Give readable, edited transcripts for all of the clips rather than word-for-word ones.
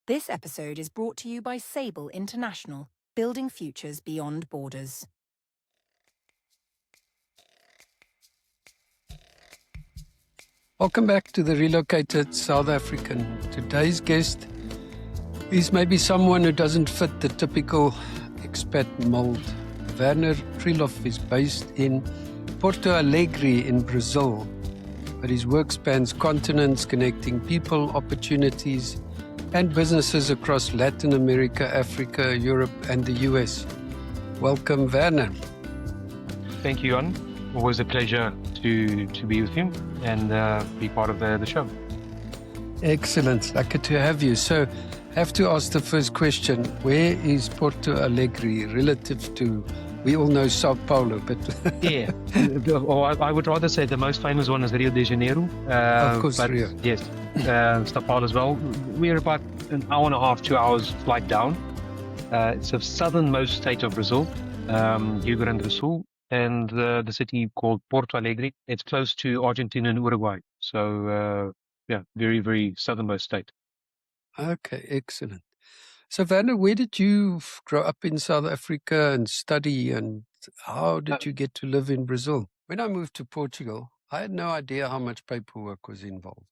This episode is brought to you by Sable International, building futures beyond borders. Welcome back to the Relocated South African. Today's guest is maybe someone who doesn't fit the typical expat mold. Werner Trieloff is based in Porto Alegre in Brazil, but his work spans continents, connecting people, opportunities, and businesses across Latin America, Africa, Europe, and the US. Welcome, Werner. Thank you, Jan. Always a pleasure to be with you and be part of the show. Excellent. Lucky to have you. So, have to ask the first question. Where is Porto Alegre relative to, we all know Sao Paulo, but... Yeah, or I would rather say the most famous one is Rio de Janeiro. Of course, but Rio. Yes, Sao Paulo as well. We're about an hour and a half, 2 hours flight down. It's the southernmost state of Brazil, Rio Grande do Sul, and the city called Porto Alegre. It's close to Argentina and Uruguay. So, very, very southernmost state. Okay, excellent. So, Werner, where did you grow up in South Africa and study, and how did you get to live in Brazil? When I moved to Portugal, I had no idea how much paperwork was involved.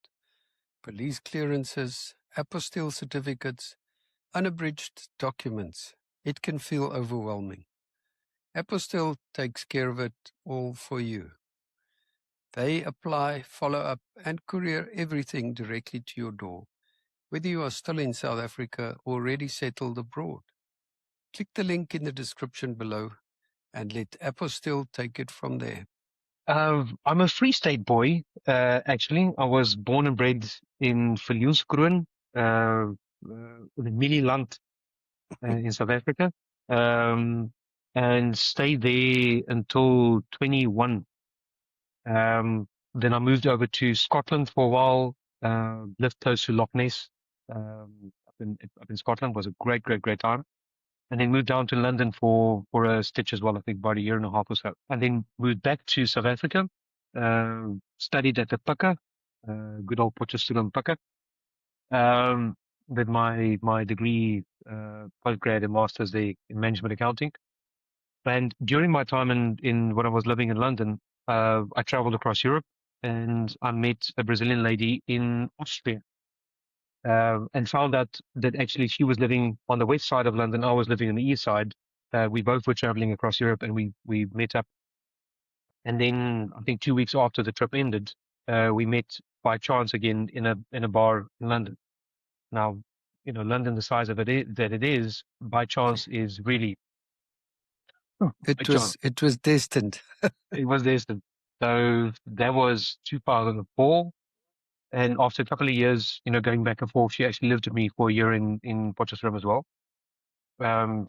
Police clearances, apostille certificates, unabridged documents. It can feel overwhelming. Apostille takes care of it all for you. They apply, follow up, and courier everything directly to your door, whether you are still in South Africa or already settled abroad. Click the link in the description below and let Apostille take it from there. I'm a Free State boy, actually. I was born and bred in Viljoenskroon, in Mililand, in South Africa, and stayed there until 21. Then I moved over to Scotland for a while, lived close to Loch Ness, up in Scotland. Was a great time. And then moved down to London for a stitch as well, I think about a year and a half or so. And then moved back to South Africa, studied at the Pucker, good old Potchefstroom Pucker. With my degree, postgrad and master's there in management accounting. And during my time in when I was living in London, I traveled across Europe and I met a Brazilian lady in Austria. And found out that actually she was living on the west side of London. I was living on the east side. We both were traveling across Europe, and we met up. And then I think 2 weeks after the trip ended, we met by chance again in a bar in London. Now, London, the size of that it is, by chance is really It was destined. It was destined. So that was 2004. And after a couple of years, going back and forth, she actually lived with me for a year in Potchefstroom as well.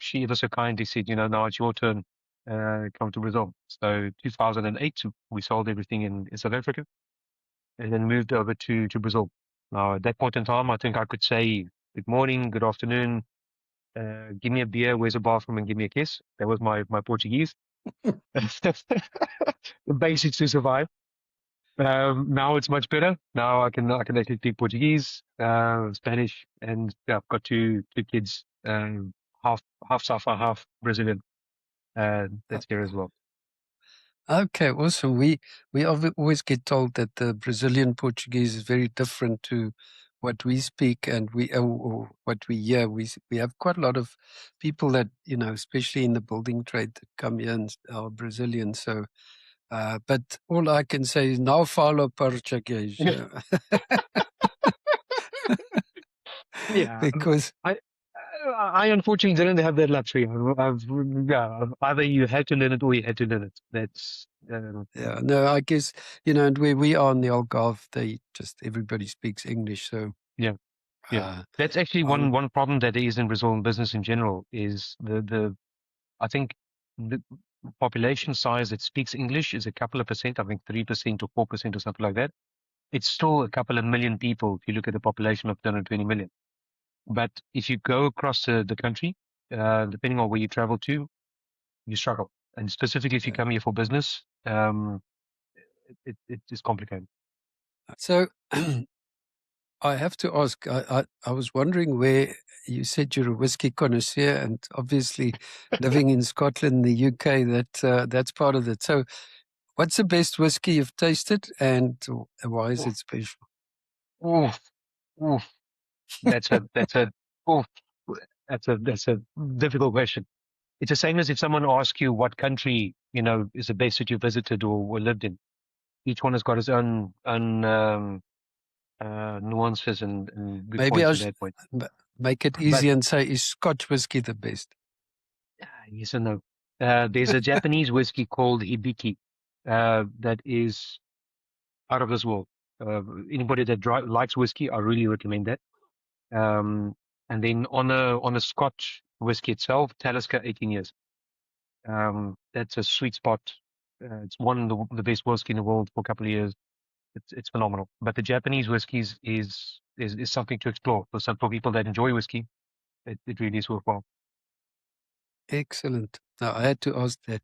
She ever so kindly said, now it's your turn, come to Brazil. So 2008, we sold everything in South Africa and then moved over to Brazil. Now, at that point in time, I think I could say, good morning, good afternoon, give me a beer, where's a bathroom, and give me a kiss. That was my Portuguese. The basics to survive. Now it's much better. Now I can actually speak Portuguese, Spanish, and I've got two kids, half Safa, half Brazilian. That's here as well. Okay, awesome. We always get told that the Brazilian Portuguese is very different to what we speak and or what we hear. We have quite a lot of people that, especially in the building trade, that come here and are Brazilian. So, but all I can say is now falo Portuguese. Yeah, Because I unfortunately didn't have that luxury. Either you had to learn it or you had to learn it. That's yeah, no, I guess, and where we are in the Algarve, everybody speaks English. So yeah. That's actually one problem that there is in Brazil and business in general is I think the population size that speaks English is a couple of percent. I think 3% or 4% or something like that. It's still a couple of million people if you look at the population of 220 million. But if you go across the country, depending on where you travel to, you struggle. And specifically if you come here for business, it is complicated. So I have to ask, I was wondering where you said you're a whiskey connoisseur, and obviously living in Scotland, the UK, that's part of it. So what's the best whiskey you've tasted, and why is it special? Oof, oof. That's a oof. That's a difficult question. It's the same as if someone asks you what country, is the best that you visited or lived in. Each one has got its own nuances and good Maybe points I in should that point. make it But easy and say, is Scotch whiskey the best? yes and no. There's a Japanese whiskey called Hibiki that is out of this world. Anybody that likes whiskey, I really recommend that. Um, and then on a Scotch whiskey itself, Talisker 18 years. That's a sweet spot. It's one of the best whiskey in the world for a couple of years. It's phenomenal. But the Japanese whiskies is something to explore for people that enjoy whiskey. It really is worthwhile. Excellent. Now, I had to ask that.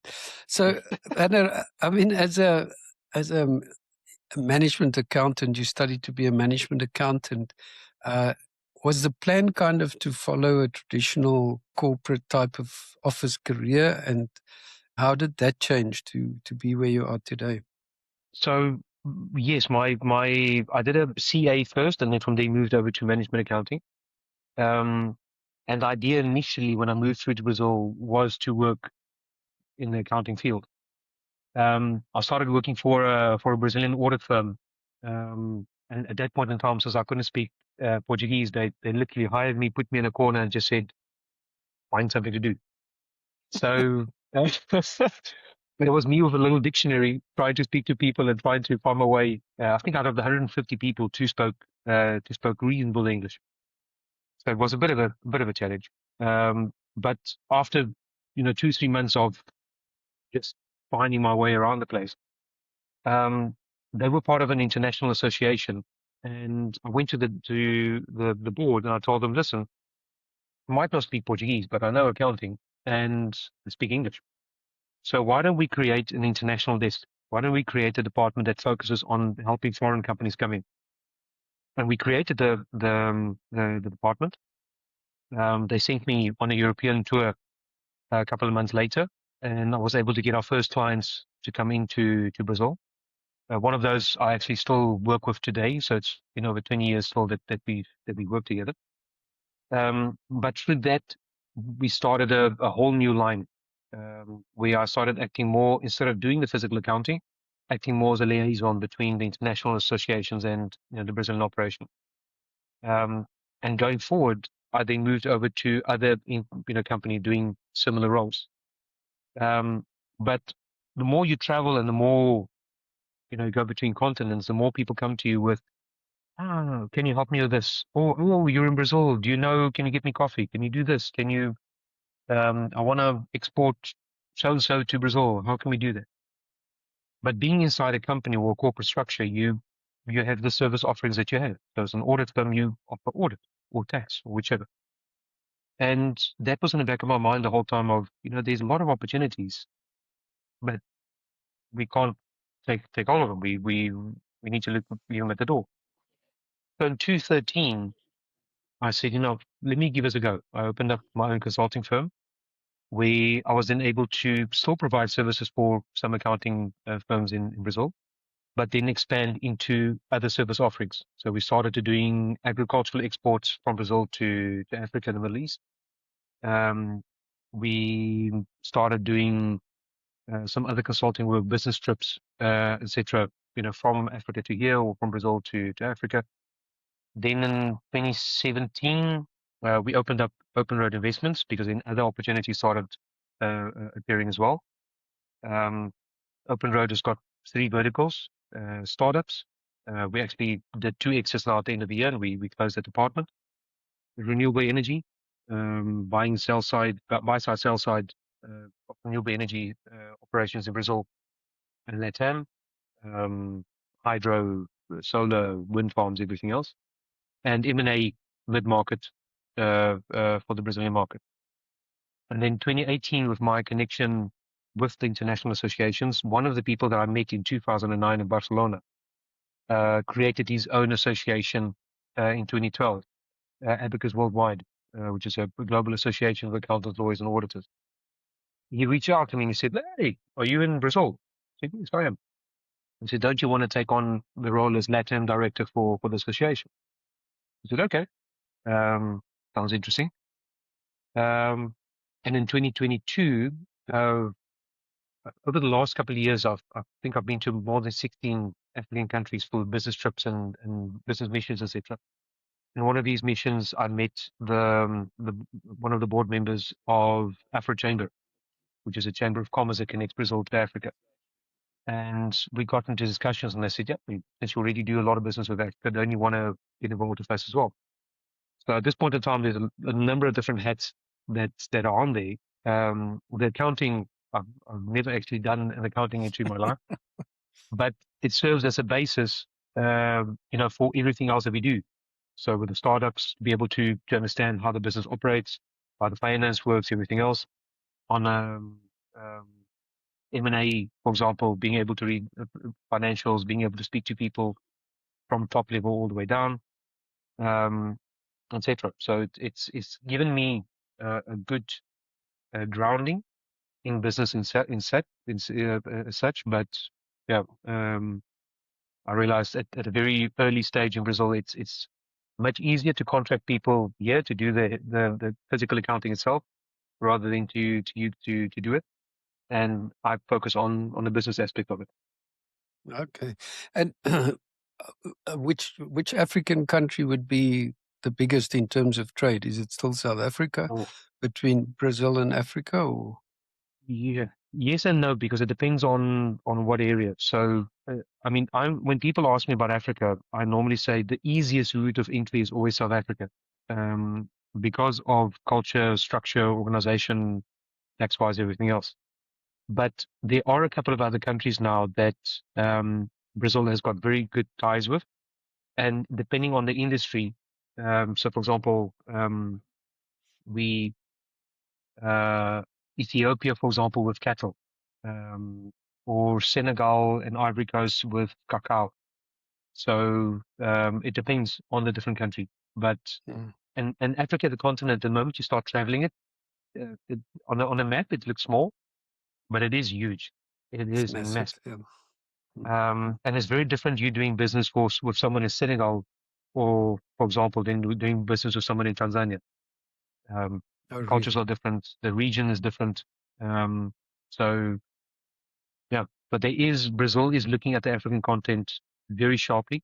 So, Werner, I mean, as a management accountant, you studied to be a management accountant. Was the plan kind of to follow a traditional corporate type of office career, and how did that change to be where you are today? So yes, I did a CA first, and then from there moved over to management accounting. And the idea initially when I moved through to Brazil was to work in the accounting field. I started working for a Brazilian audit firm. And at that point in time, since I couldn't speak Portuguese, they literally hired me, put me in a corner, and just said, "Find something to do." So it was me with a little dictionary, trying to speak to people and trying to find my way. I think out of the 150 people, two spoke reasonable English. So it was a bit of a challenge. But after 2-3 months of just finding my way around the place, they were part of an international association, and I went to the board and I told them, listen, I might not speak Portuguese, but I know accounting and I speak English. So why don't we create an international desk? Why don't we create a department that focuses on helping foreign companies come in? And we created the department. They sent me on a European tour a couple of months later, and I was able to get our first clients to come into Brazil. One of those I actually still work with today, so it's been over 20 years still that we work together. But through that, we started a whole new line where I started acting more, instead of doing the physical accounting, acting more as a liaison between the international associations and the Brazilian operation. And going forward, I then moved over to other company doing similar roles. But the more you travel and the more go between continents, the more people come to you with, can you help me with this? Or, oh, you're in Brazil. Do you know, can you get me coffee? Can you do this? Can you, I want to export so-and-so to Brazil. How can we do that? But being inside a company or a corporate structure, you have the service offerings that you have. So as an audit firm, you offer audit or tax or whichever. And that was in the back of my mind the whole time of, there's a lot of opportunities, but we can't take all of them. We need to look them at the door. So in 2013, I said, let me give us a go. I opened up my own consulting firm where I was then able to still provide services for some accounting firms in Brazil, but then expand into other service offerings. So we started to doing agricultural exports from Brazil to Africa and the Middle East. We started doing some other consulting work, business trips, etc. From Africa to here or from Brazil to Africa. Then in 2017, we opened up Open Road Investments because then other opportunities started appearing as well. Open Road has got 3 verticals, startups. We actually did 2 exits now at the end of the year, and we closed that department. Renewable energy, buy side, sell side of renewable energy operations in Brazil and Latam, hydro, solar, wind farms, everything else, and M&A mid-market for the Brazilian market. And then 2018, with my connection with the international associations, one of the people that I met in 2009 in Barcelona created his own association in 2012, Abacus Worldwide, which is a global association of accountants, lawyers, and auditors. He reached out to me and he said, "Hey, are you in Brazil?" I said, "Yes, I am." He said, "Don't you want to take on the role as LATAM director for the association?" I said, "Okay, sounds interesting." And in 2022, over the last couple of years, I think I've been to more than 16 African countries for business trips and business missions, etc. In one of these missions, I met one of the board members of Afro Chamber, which is a chamber of commerce that connects Brazil to Africa. And we got into discussions, and they said, "Yeah, since you already do a lot of business with Africa, don't you want to get involved with us as well?" So at this point in time, there's a number of different hats that are on there. The accounting, I've never actually done an accounting entry in my life, but it serves as a basis, for everything else that we do. So with the startups, to be able to understand how the business operates, how the finance works, everything else. On M&A, for example, being able to read financials, being able to speak to people from top level all the way down, etc. So it's given me a good grounding in business in such. But yeah, I realized at a very early stage in Brazil, it's much easier to contract people here to do the physical accounting itself rather than to do it. And I focus on the business aspect of it. Okay. And which African country would be the biggest in terms of trade? Is it still South Africa, Oh, between Brazil and Africa, or? yeah. Yes and no, because it depends on what area. So, I mean, when people ask me about Africa, I normally say the easiest route of entry is always South Africa, because of culture, structure, organization, tax-wise, everything else. But there are a couple of other countries now that Brazil has got very good ties with, and depending on the industry. So, for example, we Ethiopia, for example, with cattle, um, or Senegal and Ivory Coast with cacao. So it depends on the different country. But Mm, and Africa, the continent, the moment you start traveling it on a map, it looks small, but it is huge. It it's is massive. massive. Yeah. And it's very different you doing business with someone in Senegal, or for example, than doing business with someone in Tanzania. Um, Oh, Cultures really? are different. The region is different. So yeah, but Brazil is looking at the African content very sharply,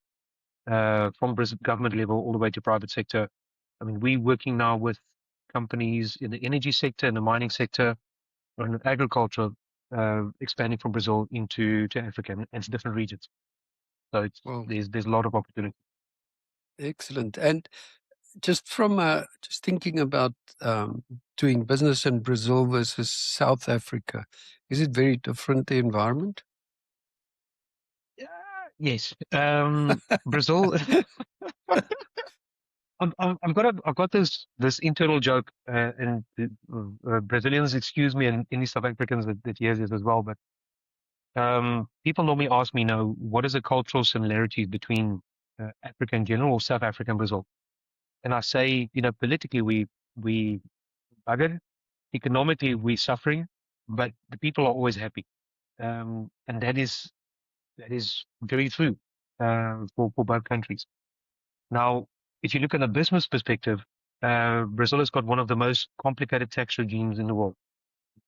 from government level all the way to private sector. I mean, we're working now with companies in the energy sector, in the mining sector, or in agriculture, expanding from Brazil to Africa and it's different regions. So Well, there's a lot of opportunity. excellent. And just just thinking about doing business in Brazil versus South Africa, is it very different, the environment? Yeah, yes. Brazil. I've got this internal joke, and Brazilians, excuse me, and any South Africans that hear this as well. But people normally ask me, now, what is the cultural similarities between Africa in general, or South Africa and Brazil? And I say, politically we buggered, economically we're suffering, but the people are always happy, and that is very true for both countries. Now, if you look at a business perspective, Brazil has got one of the most complicated tax regimes in the world.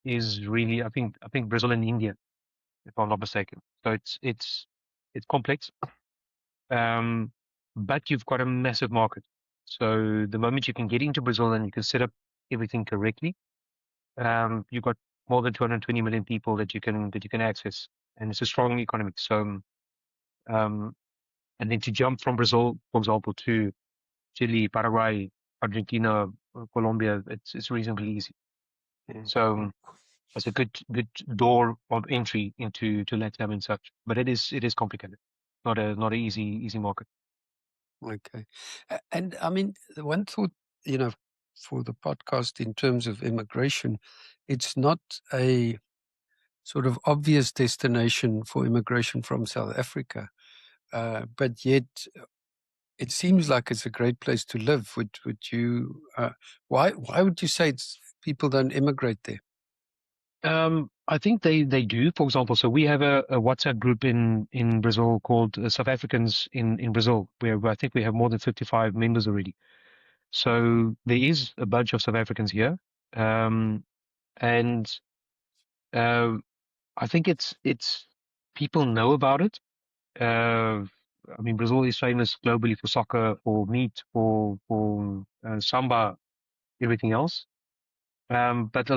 Is really, I think Brazil and India, if I'm not mistaken. So it's complex, um, but you've got a massive market. So the moment you can get into Brazil and you can set up everything correctly, you've got more than 220 million people that you can access, and it's a strong economy. So, um, and then to jump from Brazil, for example, to Chile, Paraguay, Argentina, Colombia, it's reasonably easy. Mm. So it's a good door of entry into LATAM and such. But it is complicated. Not a easy market. Okay. And I mean, the one thought, you know, for the podcast in terms of immigration, it's not a sort of obvious destination for immigration from South Africa, but yet it seems like it's a great place to live. Would you? Why would you say people don't immigrate there? I think they do. For example, so we have a WhatsApp group in Brazil called South Africans in Brazil, where I think we have more than 55 members already. So there is a bunch of South Africans here, and I think it's people know about it. I mean, Brazil is famous globally for soccer, for meat, for samba, everything else. But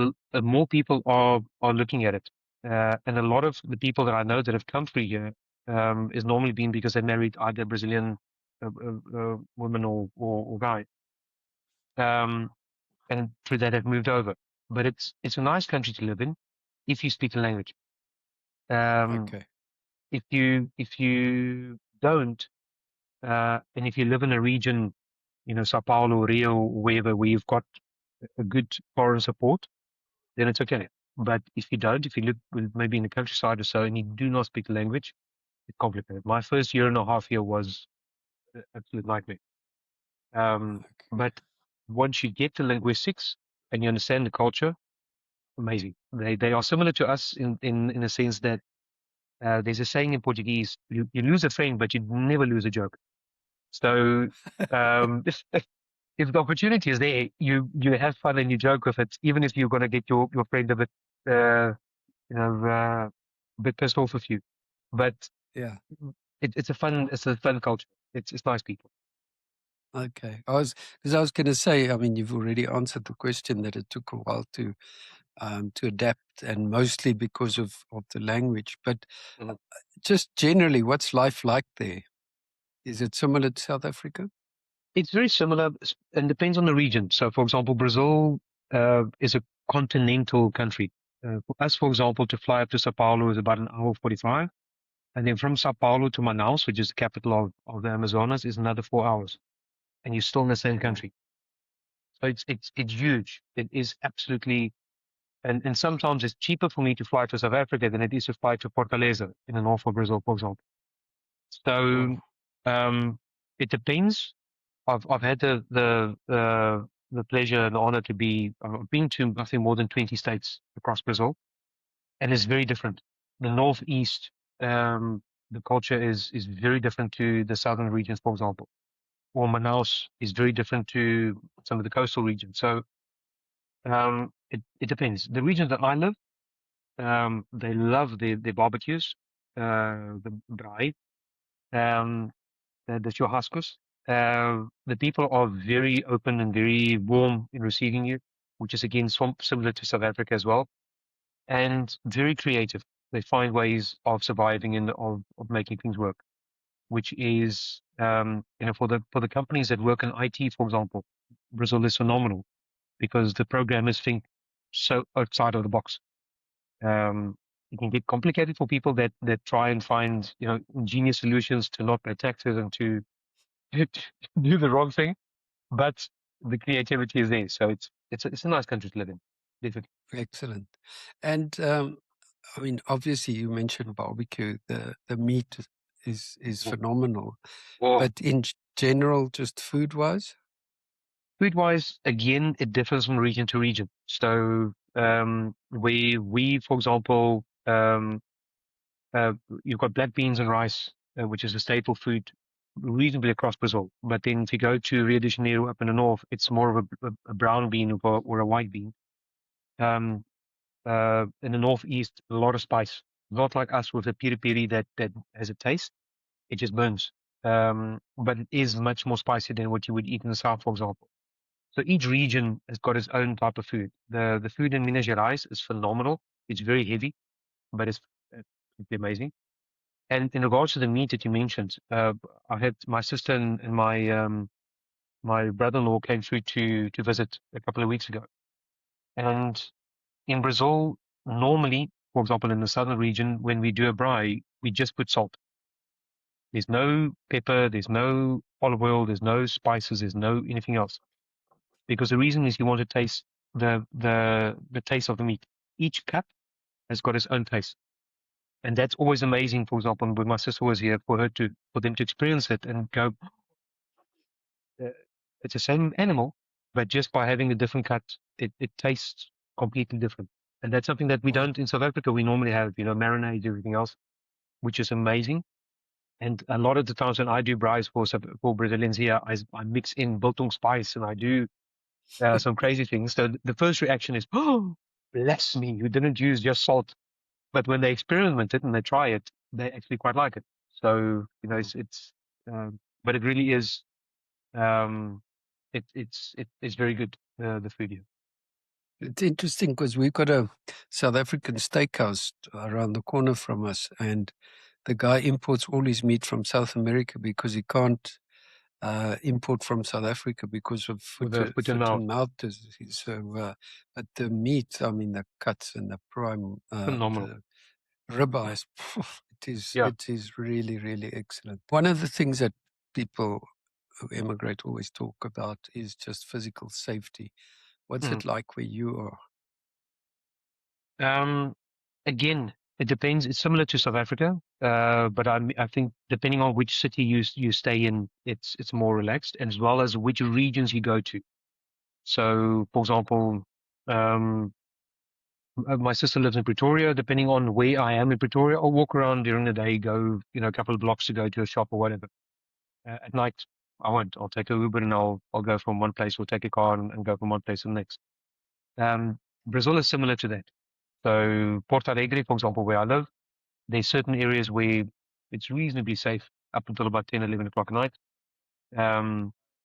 more people are looking at it, and a lot of the people that I know that have come through here is normally been because they married either Brazilian woman or guy, and through that have moved over. But it's a nice country to live in if you speak the language. Okay. If you don't, and if you live in a region, Sao Paulo, Rio, wherever, where you've got a good foreign support, then it's okay. But if you don't, if you live maybe in the countryside or so, and you do not speak the language, it's complicated. My first year and a half here was an absolute nightmare. But once you get the linguistics and you understand the culture, amazing. They are similar to us in a sense that there's a saying in Portuguese: you lose a friend, but you never lose a joke. So if the opportunity is there, you have fun and you joke with it, even if you're going to get your friend a bit, a bit pissed off with you. But Yeah. it's a fun culture. It's nice people. Okay. I was going to say, I mean, you've already answered the question that it took a while to adapt, and mostly because of the language. But just generally, what's life like there? Is it similar to South Africa? It's very similar and depends on the region. So, for example, Brazil is a continental country. For us, for example, to fly up to Sao Paulo is about an hour 45. And then from Sao Paulo to Manaus, which is the capital of the Amazonas, is another 4 hours. And you're still in the same country. So it's huge. It is absolutely, and sometimes it's cheaper for me to fly to South Africa than it is to fly to Porto Alegre in the north of Brazil, for example. So it depends. I've had the pleasure and the honor to be. I've been to I think more than 20 states across Brazil, and it's very different. The northeast, the culture is very different to the southern regions, for example. Or Manaus is very different to some of the coastal regions. So it depends. The region that I live, they love their barbecues, the Braai, the churrascos. The people are very open and very warm in receiving you, which is again similar to South Africa as well, and very creative. They find ways of surviving and of making things work, which is for the companies that work in IT, for example, Brazil is phenomenal because the programmers think so outside of the box. It can get complicated for people that try and find ingenious solutions to not pay taxes and to do the wrong thing, but the creativity is there. So it's a nice country to live in, definitely. Excellent. And I mean, obviously, you mentioned barbecue. The meat is phenomenal, but in general, just food-wise. Food-wise, again, it differs from region to region. So we, for example, you've got black beans and rice, which is a staple food reasonably across Brazil. But then if you go to Rio de Janeiro up in the north, it's more of a brown bean or a white bean. In the northeast, a lot of spice. Not like us with a piri-piri that has a taste. It just burns. But it is much more spicy than what you would eat in the south, for example. So each region has got its own type of food. The food in Minas Gerais is phenomenal. It's very heavy, but it's amazing. And in regards to the meat that you mentioned, I had my sister and my brother-in-law came through to visit a couple of weeks ago. And in Brazil, normally, for example, in the southern region, when we do a braai, we just put salt. There's no pepper, there's no olive oil, there's no spices, there's no anything else. Because the reason is you want to taste the taste of the meat. Each cup has got its own taste. And that's always amazing, for example, when my sister was here, for them to experience it and go, it's the same animal, but just by having a different cut, it tastes completely different. And that's something that we Wow. don't in South Africa. We normally have, marinade, everything else, which is amazing. And a lot of the times when I do braais for Brazilians here, I mix in biltong spice and I do some crazy things. So the first reaction is, oh, bless me, you didn't use just salt. But when they experiment it and they try it, they actually quite like it. So, but it really is, um, it's very good, the food here. It's interesting because we've got a South African steakhouse around the corner from us, and the guy imports all his meat from South America because he can't import from South Africa because of With a foot and foot mouth. and mouth disease. So, but the meat, I mean, the cuts and the prime, Phenomenal. the ribeyes, Yeah. it is really, really excellent. One of the things that people who immigrate always talk about is just physical safety. What's it like where you are? Again, it depends. It's similar to South Africa, but I think depending on which city you stay in, it's more relaxed, and as well as which regions you go to. So, for example, my sister lives in Pretoria. Depending on where I am in Pretoria, I'll walk around during the day, go a couple of blocks to go to a shop or whatever. At night, I won't. I'll take a Uber and I'll go from one place, or take a car and go from one place to the next. Brazil is similar to that. So Porto Alegre, for example, where I live, there's certain areas where it's reasonably safe up until about 10, 11 o'clock at night.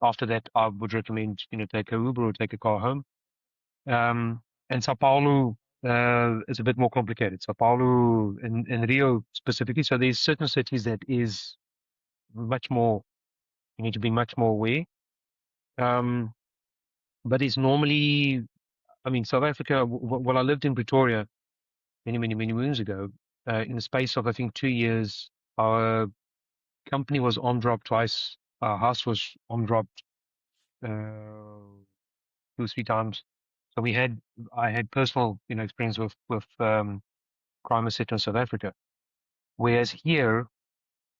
After that, I would recommend, take a Uber or take a car home. And Sao Paulo is a bit more complicated. Sao Paulo and Rio specifically. So there's certain cities that is much more, you need to be much more aware. But it's normally, South Africa, well, I lived in Pretoria many, many, many moons ago. In the space of, I think, 2 years, our company was on drop twice. Our house was on dropped 2, 3 times. So I had personal, experience with crime, etc. in South Africa. Whereas here,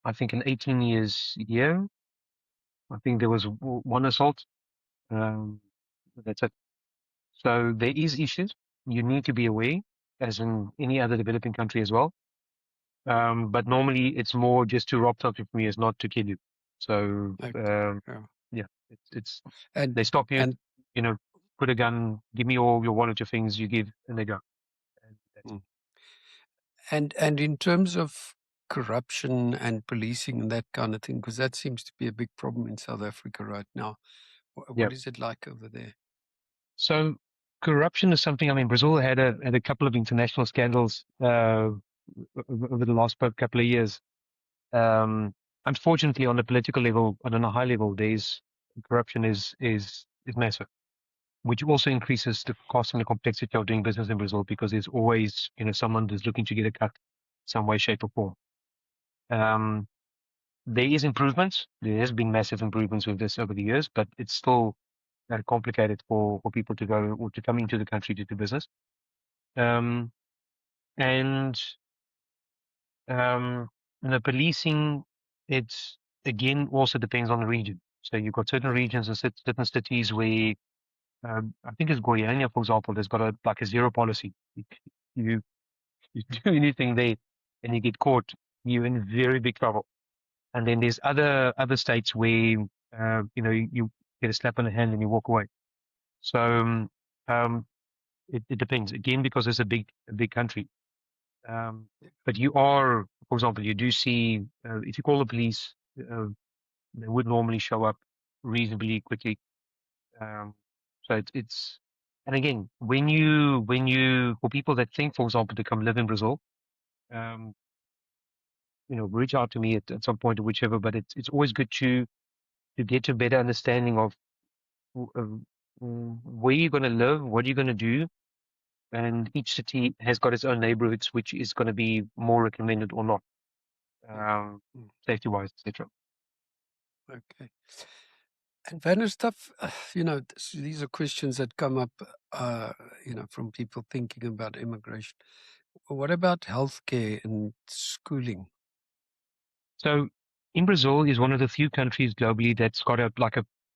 I think in 18 years here, I think there was one assault. That's it. So there is issues. You need to be aware, as in any other developing country as well. But normally it's more just to rob something from you, is not to kill you. So yeah, it's And they stop you, and put a gun, give me all your wallet, your things, you give, and they go. and in terms of corruption and policing and that kind of thing, because that seems to be a big problem in South Africa right now. What is it like over there? So corruption is something. Brazil had a couple of international scandals over the last couple of years. Unfortunately, on the political level, on a high level, there's corruption is massive, which also increases the cost and the complexity of doing business in Brazil, because there's always someone who's looking to get a cut, some way, shape, or form. There is improvements. There has been massive improvements with this over the years, but it's still complicated for people to go or to come into the country to do business. And the policing, it's again also depends on the region. So you've got certain regions and certain cities where, I think it's Goiânia, for example, there's got a zero policy. You do anything there and you get caught, you're in very big trouble. And then there's other states where you get a slap on the hand and you walk away. So it depends again, because it's a big country. But you are, for example, you do see, if you call the police, they would normally show up reasonably quickly. So it's, and again, when you, for people that think, for example, to come live in Brazil, reach out to me at some point or whichever, but it's always good to get a better understanding of where you're going to live, what you're going to do, and each city has got its own neighborhoods, which is going to be more recommended or not, safety-wise, etc. Okay. And Werner, stuff, these are questions that come up, from people thinking about immigration. What about healthcare and schooling? So in Brazil is one of the few countries globally that's got a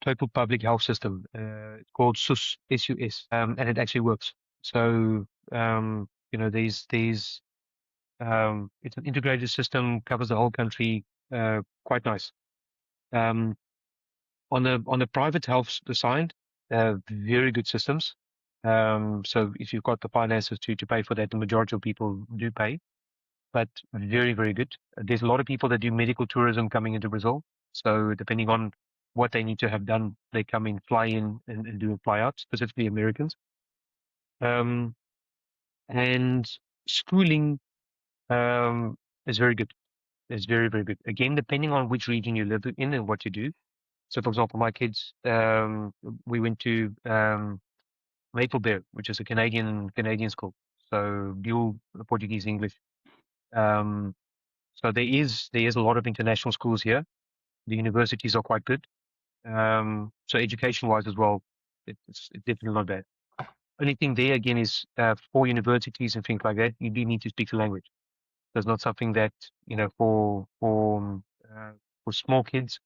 total public health system. It's called SUS, SUS, and it actually works. So, there's it's an integrated system, covers the whole country, quite nice. On the private health side, very good systems. So if you've got the finances to pay for that, the majority of people do pay, but very, very good. There's a lot of people that do medical tourism coming into Brazil. So depending on what they need to have done, they come in, fly in and do a fly out, specifically Americans. And schooling is very good. It's very, very good. Again, depending on which region you live in and what you do. So, for example, my kids, we went to Maple Bear, which is a Canadian school. So, dual Portuguese English. So there is a lot of international schools here. The universities are quite good. So education-wise as well, it's definitely not bad. Only thing there again is for universities and things like that, you do need to speak the language. There's not something that for small kids,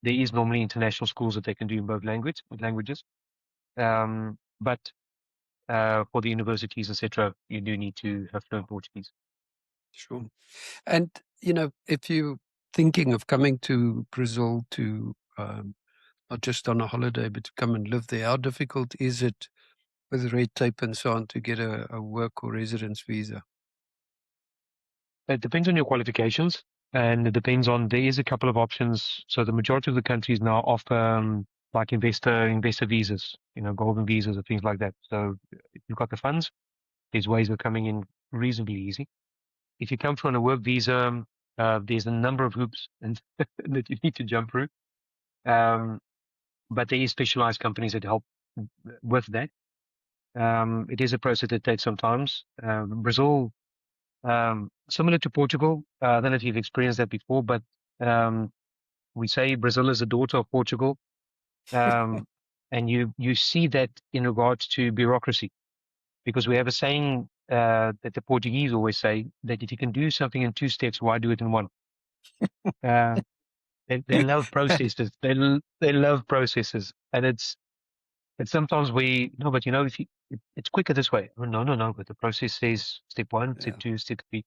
there is normally international schools that they can do in both languages. But for the universities, etc., you do need to have fluent Portuguese. Sure. And, if you're thinking of coming to Brazil to not just on a holiday, but to come and live there, how difficult is it with red tape and so on to get a work or residence visa? It depends on your qualifications, and it depends on, there is a couple of options. So the majority of the countries now offer like investor visas, golden visas or things like that. So if you've got the funds, there's ways of coming in reasonably easy. If you come for on a work visa, there's a number of hoops and that you need to jump through. But there is specialized companies that help with that. It is a process that takes some time. Brazil, similar to Portugal, I don't know if you've experienced that before, but we say Brazil is the daughter of Portugal. And you see that in regards to bureaucracy, because we have a saying that the Portuguese always say that if you can do something in 2 steps, why do it in 1? They love processes. They love processes, and it's sometimes but if it's quicker this way. Oh, no. But the process says step 1, step 2, step 3.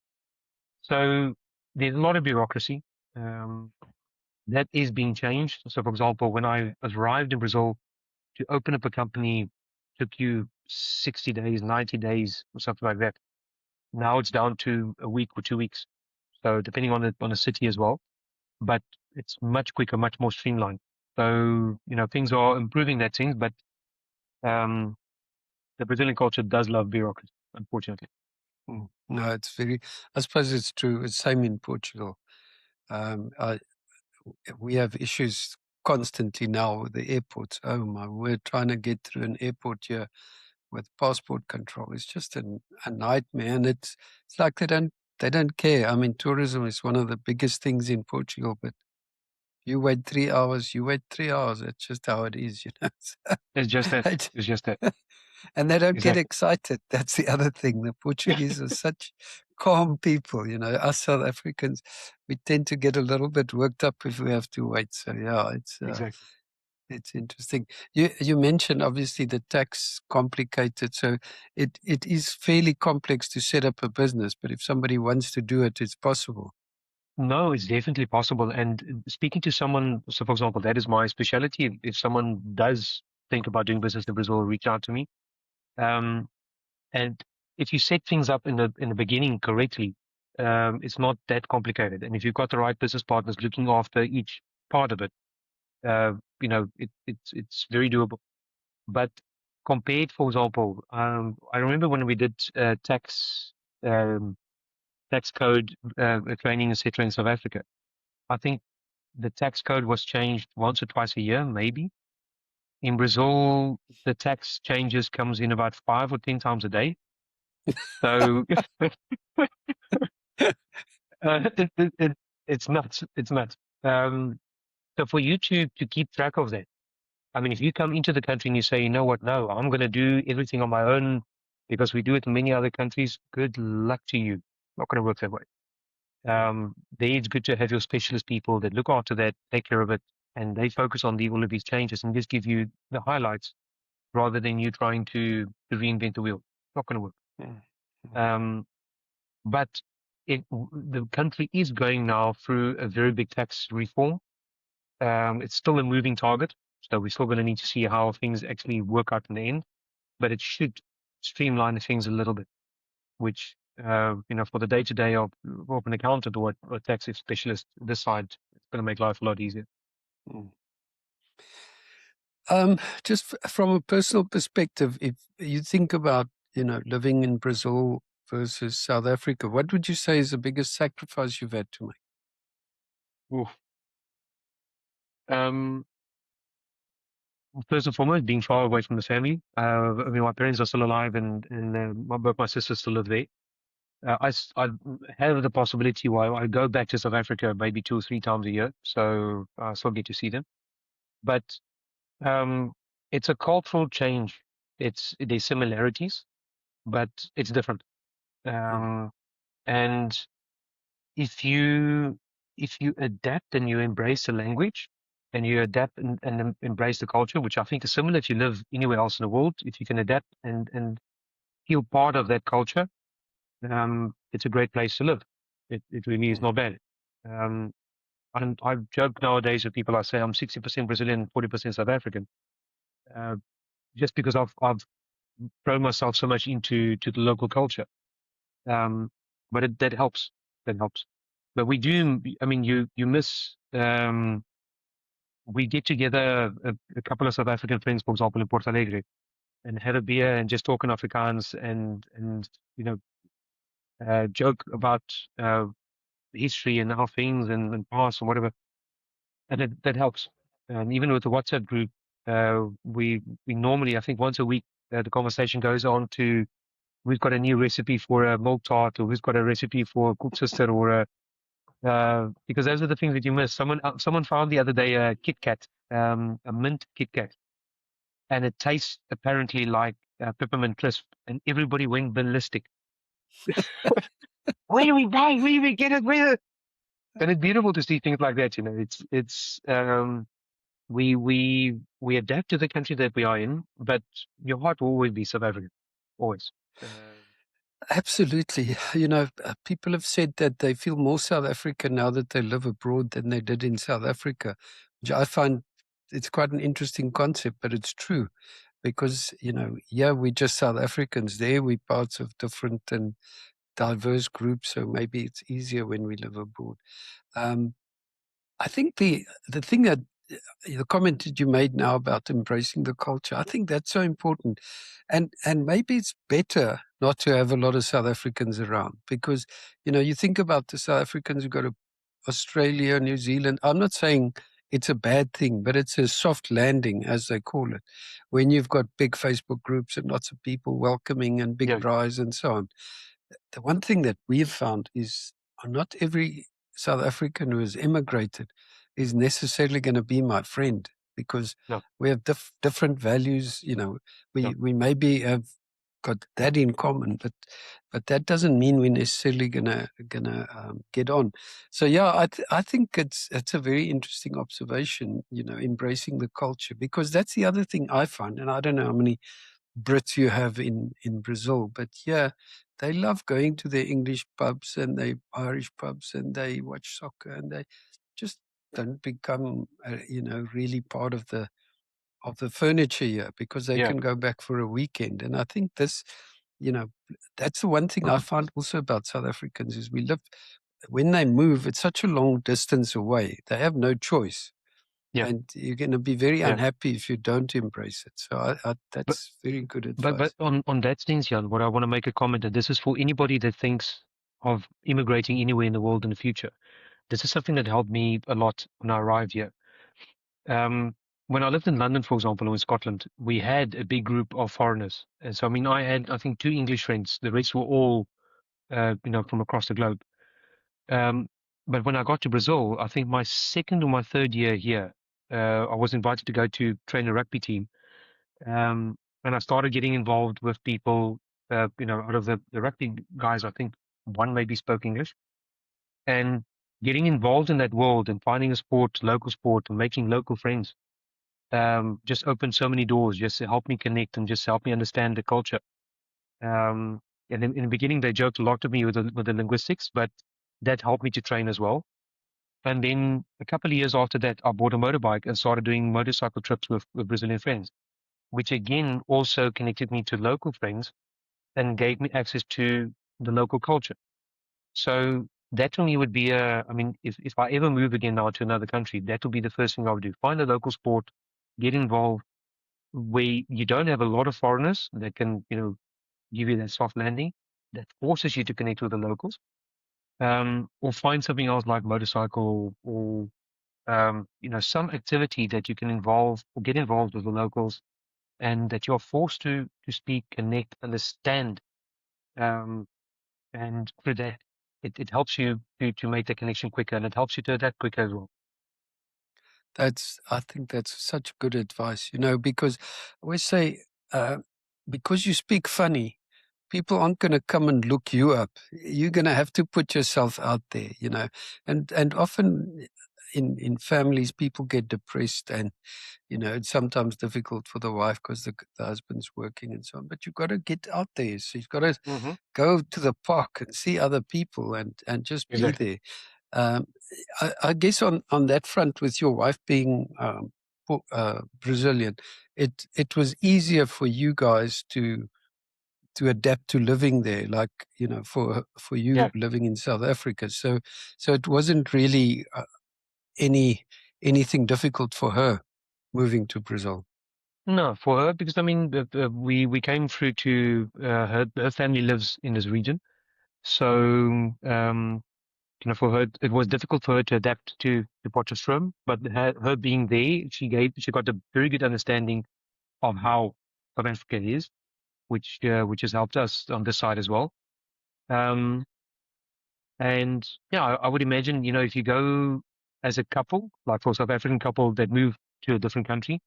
So there's a lot of bureaucracy that is being changed. So, for example, when I arrived in Brazil, to open up a company took you 60 days, 90 days, or something like that. Now it's down to a week or 2 weeks. So depending on the city as well, but it's much quicker, much more streamlined. So things are improving that things, but the Brazilian culture does love bureaucracy, unfortunately. No, I suppose it's true. It's same in Portugal. We have issues constantly now with the airports. Oh my word, trying to get through an airport here with passport control is just a nightmare. And it's like they don't care. I mean, tourism is one of the biggest things in Portugal, but you wait 3 hours. That's just how it is, It's just that. It's just that. And they don't get excited. That's the other thing. The Portuguese are such calm people. Us South Africans, we tend to get a little bit worked up if we have to wait. So yeah, it's interesting. You mentioned obviously the tax complicated. So it is fairly complex to set up a business, but if somebody wants to do it, it's possible. No, it's definitely possible. And speaking to someone, so for example, that is my specialty. If someone does think about doing business in Brazil, reach out to me. And if you set things up in the beginning correctly, it's not that complicated. And if you've got the right business partners looking after each part of it, it's very doable. But compared, for example, I remember when we did tax code training, etc., in South Africa. I think the tax code was changed once or twice a year, maybe. In Brazil, the tax changes comes in about 5 or 10 times a day. So it's nuts. It's nuts. So for you to keep track of that, I mean, if you come into the country and you say, you know what, no, I'm going to do everything on my own because we do it in many other countries, good luck to you. Not going to work that way. There it's good to have your specialist people that look after that, take care of it, and they focus on all of these changes and just give you the highlights rather than you trying to reinvent the wheel. It's not going to work. Mm. But the country is going now through a very big tax reform. It's still a moving target, so we're still going to need to see how things actually work out in the end. But it should streamline things a little bit, which for the day-to-day of an accountant or a tax specialist this side, it's going to make life a lot easier. Mm. Just from a personal perspective, if you think about, living in Brazil versus South Africa, what would you say is the biggest sacrifice you've had to make? Oof. First and foremost, being far away from the family. My parents are still alive, and both my sisters still live there. I have the possibility where I go back to South Africa maybe 2 or 3 times a year, so I still get to see them. But it's a cultural change. There's similarities, but it's different. And if you adapt and you embrace the language and you adapt and embrace the culture, which I think is similar if you live anywhere else in the world, if you can adapt and feel part of that culture, it's a great place to live. It really is not bad. And I joke nowadays with people. I say I'm 60% Brazilian, 40% South African, just because I've thrown myself so much into the local culture. But that helps. That helps. But we do. I mean, you miss. We get together a couple of South African friends, for example, in Porto Alegre, and have a beer and just talk in Afrikaans and joke about history and how things and past and whatever, and that helps. And even with the WhatsApp group, we normally, I think, once a week, the conversation goes on to, we've got a new recipe for a milk tart, or who's got a recipe for a koeksister, or because those are the things that you miss. Someone found the other day a Kit Kat, a mint Kit Kat, and it tastes apparently like peppermint crisp, and everybody went ballistic. Where do we buy? Where do we get it? And it's beautiful to see things like that. We adapt to the country that we are in, but your heart will always be South African, always. Absolutely. People have said that they feel more South African now that they live abroad than they did in South Africa, which I find it's quite an interesting concept, but it's true because, we're just South Africans. There we're parts of different and diverse groups, so maybe it's easier when we live abroad. I think the thing that the comment that you made now about embracing the culture, I think that's so important. And maybe it's better not to have a lot of South Africans around because, you think about the South Africans who go to Australia, New Zealand. I'm not saying it's a bad thing, but it's a soft landing, as they call it, when you've got big Facebook groups and lots of people welcoming and big braais and so on. The one thing that we've found is not every South African who has immigrated is necessarily going to be my friend because we have different values. We maybe have got that in common, but that doesn't mean we're necessarily gonna get on. So I think it's a very interesting observation. Embracing the culture, because that's the other thing I find, and I don't know how many Brits you have in Brazil, but they love going to their English pubs and their Irish pubs and they watch soccer and they just don't become really part of the furniture here because they can go back for a weekend. And I think this, that's the one thing I find also about South Africans is when they move, it's such a long distance away. They have no choice. Yeah. And you're going to be very unhappy if you don't embrace it. So that's very good advice. But on that sense, Jan, what I want to make a comment that this is for anybody that thinks of immigrating anywhere in the world in the future. This is something that helped me a lot when I arrived here. When I lived in London, for example, or in Scotland, we had a big group of foreigners. And so, I had, I think, 2 English friends. The rest were all, from across the globe. But when I got to Brazil, I think my 2nd or my 3rd year here, I was invited to go to train a rugby team. And I started getting involved with people, out of the rugby guys, I think one maybe spoke English. And getting involved in that world and finding a sport, local sport, and making local friends, just opened so many doors, just to help me connect and just help me understand the culture. And in the beginning, they joked a lot to me with the linguistics, but that helped me to train as well. And then a couple of years after that, I bought a motorbike and started doing motorcycle trips with Brazilian friends, which again also connected me to local friends and gave me access to the local culture. So that to me would be I mean, if I ever move again now to another country, that will be the first thing I would do. Find a local sport, get involved where you don't have a lot of foreigners that can, give you that soft landing that forces you to connect with the locals. Or find something else like motorcycle or, some activity that you can involve or get involved with the locals and that you're forced to speak, connect, understand. Um, and through that, it helps you to make the connection quicker and it helps you to adapt quicker as well. I think that's such good advice, because I always say, because you speak funny, people aren't going to come and look you up. You're going to have to put yourself out there, and often in families, people get depressed and, it's sometimes difficult for the wife because the husband's working and so on, but you've got to get out there. So you've got to go to the park and see other people and just be there. I guess on that front, with your wife being Brazilian, it was easier for you guys to adapt to living there, like for you living in South Africa. So it wasn't really anything difficult for her moving to Brazil. No, for her, because I mean, we came through to her family lives in this region, so for her it was difficult for her to adapt to Potchefstroom, but her being there, she got a very good understanding of how South Africa is, which has helped us on this side as well. And yeah, I would imagine, if you go as a couple, like for a South African couple that move to a different country,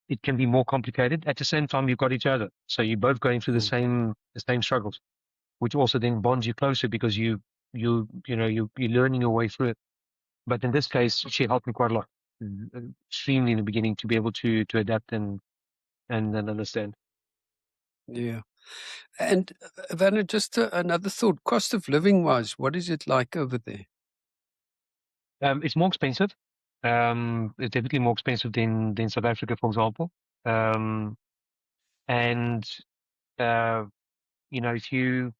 it can be more complicated. At the same time, you've got each other, so you're both going through the same struggles, which also then bonds you closer because you're learning your way through it. But in this case, she helped me quite a lot, extremely in the beginning, to be able to adapt and understand. Yeah. And Werner, just another thought, cost of living wise, what is it like over there? It's more expensive. It's definitely more expensive than South Africa, for example. And if you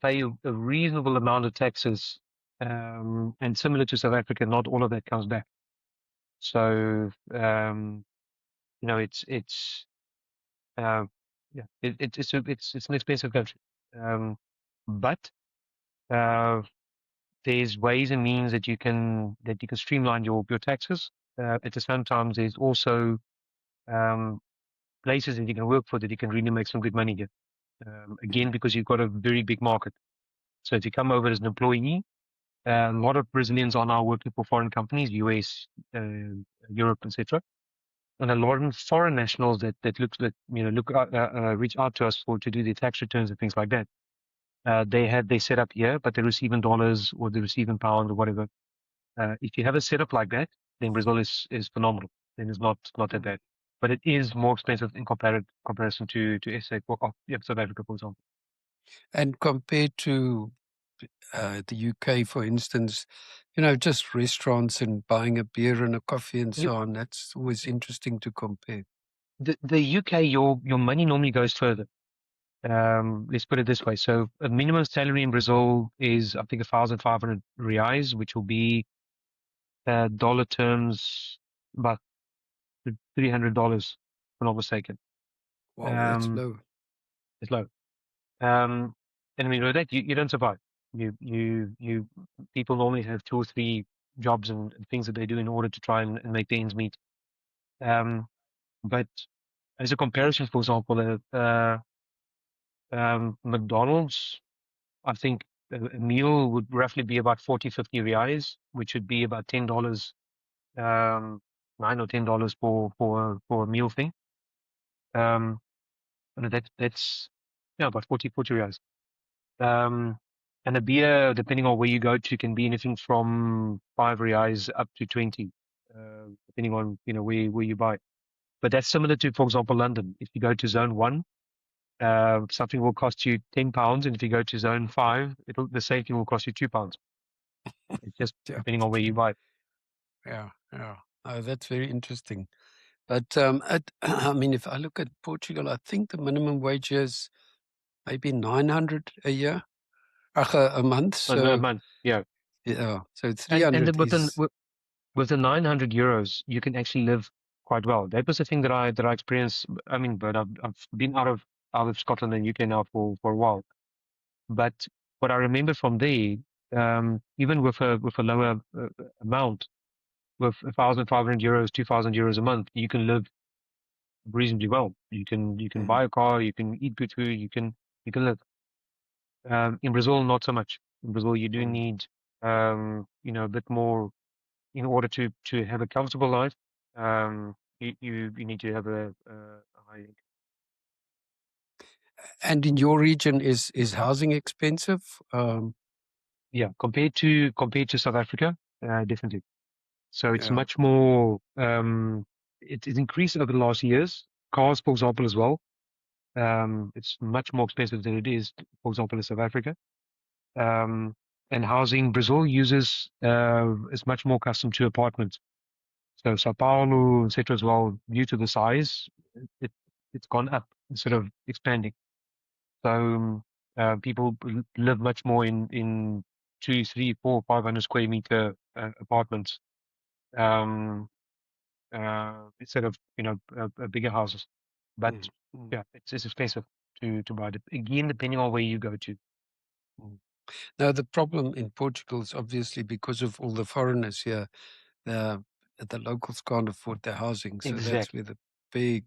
pay a reasonable amount of taxes, and similar to South Africa, not all of that comes back. So it's it's an expensive country, but there's ways and means that you can streamline your taxes. At the same time, there's also places that you can work for that you can really make some good money here. Again, because you've got a very big market. So if you come over as an employee, a lot of Brazilians are now working for foreign companies, US, Europe, etc. And a lot of foreign nationals that reach out to us to do their tax returns and things like that. They set up here, but they receive in dollars or they receive in pounds or whatever. If you have a setup like that, then Brazil is phenomenal. Then it's not that bad. But it is more expensive in comparison to SA, South Africa, for example. And compared to the UK, for instance, just restaurants and buying a beer and a coffee and so on, that's always interesting to compare. The UK, your money normally goes further. Let's put it this way. So a minimum salary in Brazil is, I think, 1,500 reais, which will be dollar terms about $300, if I'm not mistaken. Wow, that's low. It's low. And I mean, with that, you don't survive. People normally have 2 or 3 jobs and things that they do in order to try and make the ends meet. But as a comparison, for example, McDonald's, I think a meal would roughly be about 40, 50 reais, which would be about $10, $9 or $10 for a meal thing. And that's about 40 reais. And a beer, depending on where you go to, can be anything from 5 reais up to 20, depending on, where you buy. But that's similar to, for example, London. If you go to zone 1, something will cost you £10, and if you go to zone 5, the same thing will cost you £2. It's just Yeah. depending on where you buy. Yeah. Oh, that's very interesting. But I mean, if I look at Portugal, I think the minimum wage is maybe 900 a year, a month. A So month, yeah. yeah, so And 300 then is with the 900 euros, you can actually live quite well. That was the thing that I experienced. I mean, but I've been out of Scotland and UK now for a while. But what I remember from there, even with a lower amount, with 1,500 euros, 2,000 euros a month, you can live reasonably well. You can buy a car, you can eat good food, you can live. In Brazil, not so much. In Brazil, you do need a bit more in order to have a comfortable life. You need to have a high. And in your region, is housing expensive? Yeah, compared to South Africa, definitely. So it's Yeah. much more. It's increased over the last years. Cars, for example, as well. It's much more expensive than it is, for example, in South Africa. And housing, Brazil is much more accustomed to apartments. So Sao Paulo, etc. as well, due to the size, it's gone up instead of expanding. So people live much more in 2, 3, 4, 500 square meter apartments instead of bigger houses. But yeah, it's expensive to buy it. Again, depending on where you go to. Now, the problem in Portugal is obviously because of all the foreigners here, the locals can't afford their housing. So that's Exactly. where the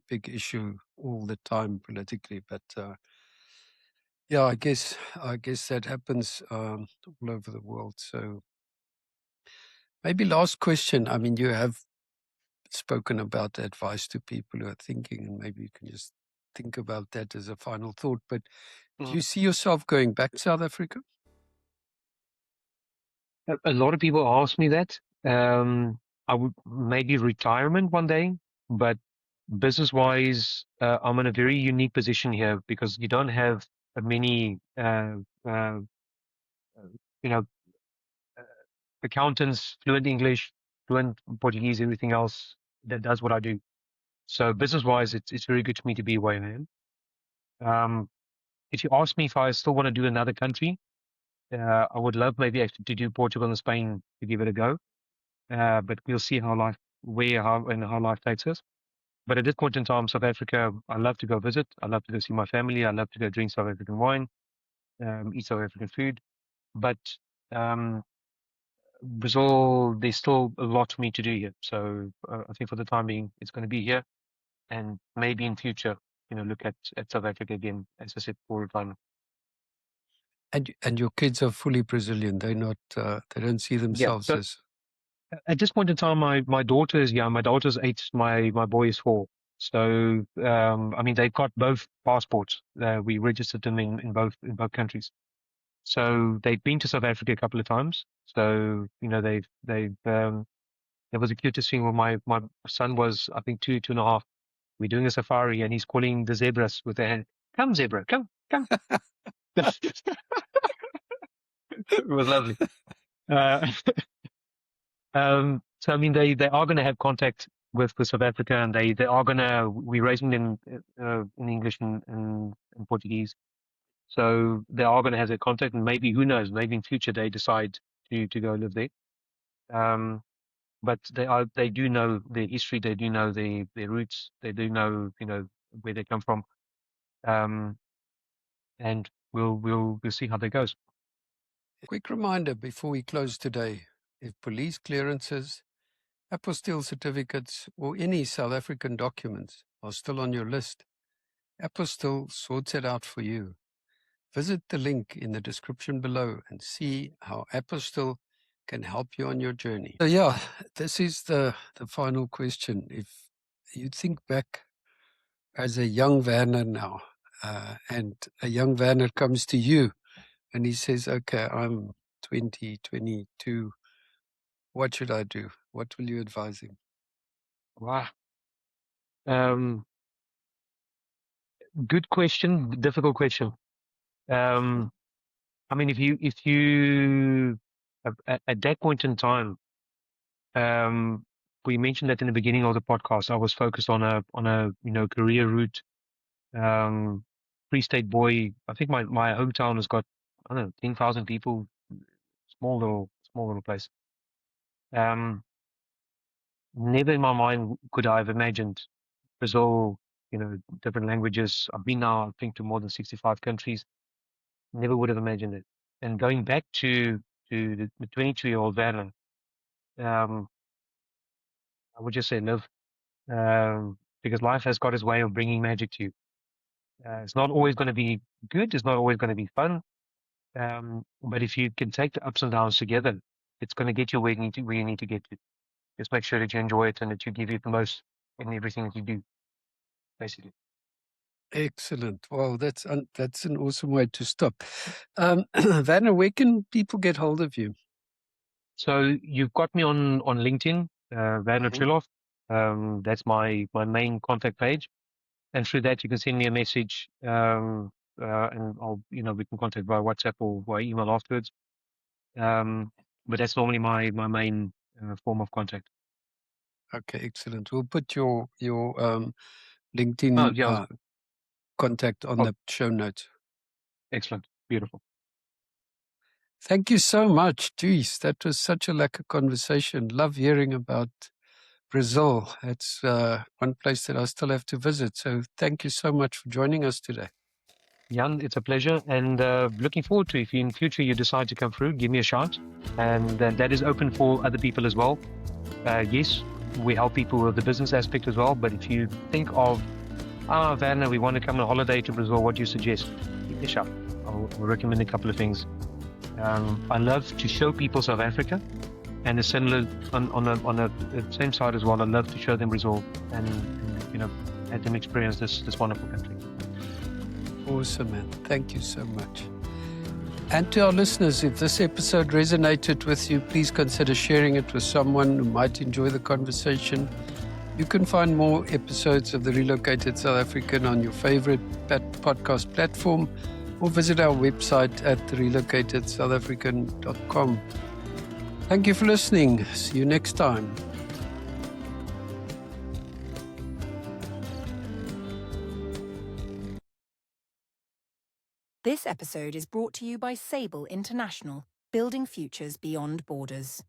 big issue all the time politically. But yeah, I guess that happens all over the world. So maybe last question. I mean, you have spoken about advice to people who are thinking, and maybe you can just think about that as a final thought. But do you see yourself going back to South Africa? A lot of people ask me that. I would maybe retirement one day, but business-wise, I'm in a very unique position here because you don't have many, you know, accountants, fluent English, fluent Portuguese, everything else that does what I do. So business-wise, it's very good to me to be where I am. If you ask me if I still want to do another country, I would love maybe actually to do Portugal and Spain to give it a go. But we'll see how life takes us. But at this point in time, South Africa, I love to go visit. I love to go see my family. I love to go drink South African wine, eat South African food. But Brazil, there's still a lot for me to do here. So I think for the time being, it's going to be here, and maybe in future, look at South Africa again, as I said, for retirement. And your kids are fully Brazilian. They're not. They don't see themselves So as. at this point in time, my daughter is young. My daughter's 8. My boy is 4. So I mean, they've got both passports. We registered them in both countries. So they've been to South Africa a couple of times. So they've there was a cutest thing where my son was, I think, 2.5. We're doing a safari, and he's calling the zebras with their hand, "Come, zebra, come." It was lovely. So I mean, they are going to have contact with South Africa, and they are going to. We're raising them in English and Portuguese, so they are going to have their contact, and maybe, who knows, maybe in future they decide to go live there. But they do know their history, they do know their roots, they do know where they come from, and we'll see how that goes. Quick reminder before we close today: if police clearances, apostille certificates, or any South African documents are still on your list, Apostille sorts it out for you. Visit the link in the description below and see how Apostille can help you on your journey. So yeah, this is the final question. If you think back as a young Werner now, and a young Werner comes to you and he says, okay, I'm 20, 22. What should I do? What will you advise him? Wow. Good question, difficult question. I mean, if you at that point in time, we mentioned that in the beginning of the podcast, I was focused on a career route. Free State boy. I think my hometown has got, I don't know, 10,000 people. Small little place. Never in my mind could I have imagined Brazil, different languages. I've been now, I think, to more than 65 countries. Never would have imagined it. And going back to the 22-year-old Werner, um, I would just say live, because life has got its way of bringing magic to you. It's not always going to be good. It's not always going to be fun. But if you can take the ups and downs together, it's going to get you where you need to get to. Just make sure that you enjoy it and that you give it the most in everything that you do, basically. Excellent. Wow, that's an awesome way to stop. Werner, where can people get hold of you? So you've got me on LinkedIn, Werner Mhm. Trieloff. That's my main contact page, and through that you can send me a message, and I'll we can contact via WhatsApp or via email afterwards. But that's normally my main form of contact. Okay, excellent. We'll put your Oh LinkedIn yeah, contact on oh, the show notes. excellent, beautiful. Thank you so much. Geez, that was such a lekker conversation. Love hearing about Brazil. It's one place that I still have to visit. So thank you so much for joining us today. Jan, it's a pleasure, and looking forward to if in future you decide to come through, give me a shout, and that is open for other people as well. Yes, we help people with the business aspect as well, but if you think of, Werner, we want to come on holiday to Brazil, what do you suggest? Give me a shout. I'll recommend a couple of things. I love to show people South Africa, and similar on the same side as well. I love to show them Brazil and let them experience this wonderful country. Awesome, man. Thank you so much. And to our listeners, if this episode resonated with you, please consider sharing it with someone who might enjoy the conversation. You can find more episodes of The Relocated South African on your favorite podcast platform, or visit our website at relocatedSouthAfrican.com. Thank you for listening. See you next time. This episode is brought to you by Sable International, building futures beyond borders.